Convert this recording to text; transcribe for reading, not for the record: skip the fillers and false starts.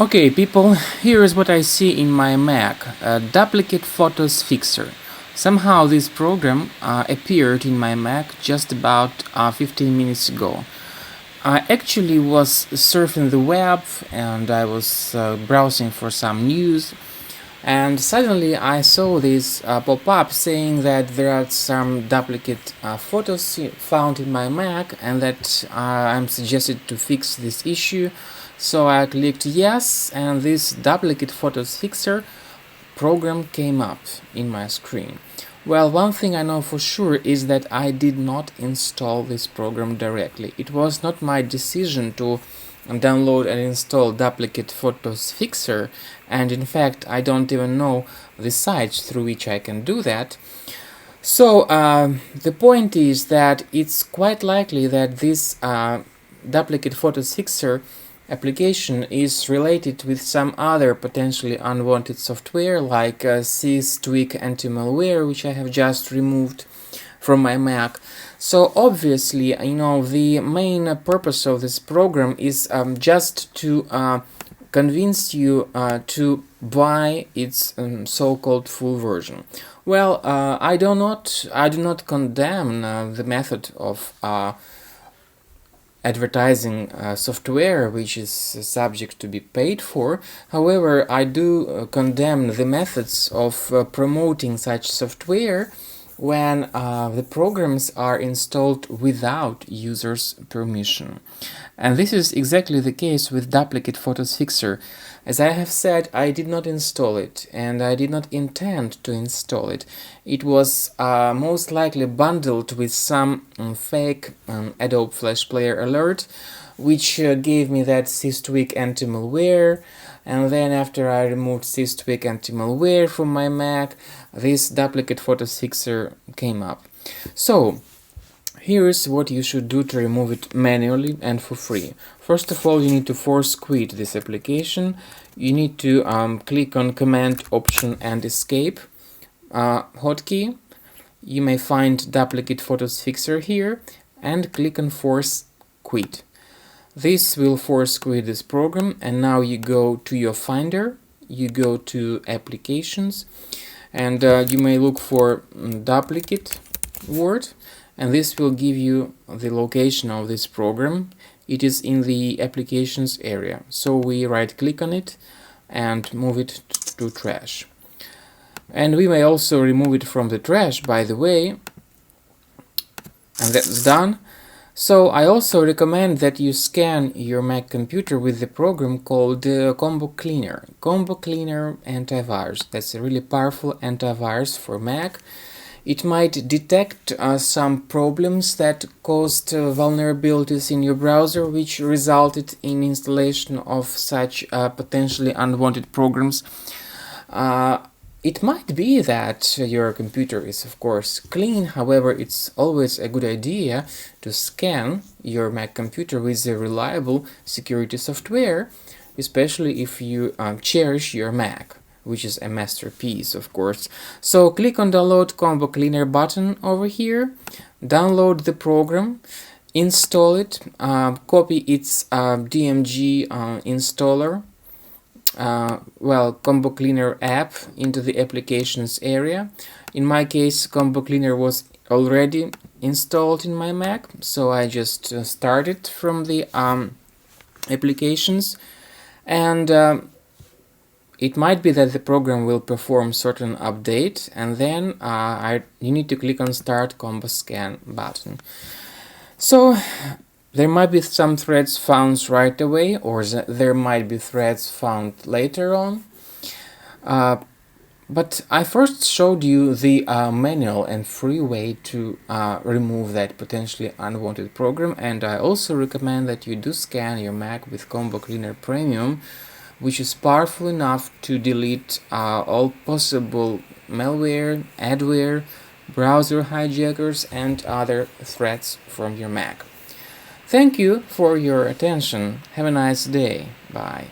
Okay, people, here is what I see in my Mac, a duplicate photos fixer. Somehow this program appeared in my Mac just about 15 minutes ago. I actually was surfing the web and I was browsing for some news, and suddenly I saw this pop-up saying that there are some duplicate photos found in my Mac and that I'm suggested to fix this issue. So I clicked yes, and this duplicate photos fixer program came up in my screen. Well, one thing I know for sure is that I did not install this program directly. It was not my decision to download and install duplicate photos fixer, and in fact I don't even know the sites through which I can do that. So the point is that it's quite likely that this duplicate photos fixer application is related with some other potentially unwanted software like sys-tweak anti-malware, which I have just removed from my Mac. So obviously, the main purpose of this program is just to convince you to buy its so-called full version. Well, I do not condemn the method of advertising software which is subject to be paid for. However, I do condemn the methods of promoting such software when the programs are installed without users' permission. And this is exactly the case with duplicate photos fixer. As I have said, I did not install it, and I did not intend to install it. It was most likely bundled with some fake Adobe Flash Player alert, which gave me that sys-tweak anti-malware, and then after I removed sys-tweak anti-malware from my Mac, this duplicate photos fixer came up. So here's what you should do to remove it manually and for free. First of all, you need to force quit this application. You need to click on Command, Option and Escape hotkey. You may find duplicate photos fixer here and click on Force Quit. This will force quit this program, and now you go to your Finder, you go to Applications, and you may look for duplicate word, and this will give you the location of this program. It is in the Applications area, so we right click on it and move it to trash. And we may also remove it from the trash, by the way, and that's done. So I also recommend that you scan your Mac computer with the program called Combo Cleaner. Combo Cleaner Antivirus. That's a really powerful antivirus for Mac. It might detect some problems that caused vulnerabilities in your browser, which resulted in installation of such potentially unwanted programs. It might be that your computer is, of course, clean. However, it's always a good idea to scan your Mac computer with a reliable security software, especially if you cherish your Mac, which is a masterpiece, of course. So click on Download Combo Cleaner button over here, download the program, install it, copy its DMG installer, Combo Cleaner app into the Applications area. In my case, Combo Cleaner was already installed in my Mac, so I just started from the Applications, and it might be that the program will perform certain update, and then you need to click on Start Combo Scan button. So there might be some threads found right away, or there might be threads found later on. But I first showed you the manual and free way to remove that potentially unwanted program, and I also recommend that you do scan your Mac with Combo Cleaner Premium, which is powerful enough to delete all possible malware, adware, browser hijackers, and other threats from your Mac. Thank you for your attention. Have a nice day. Bye.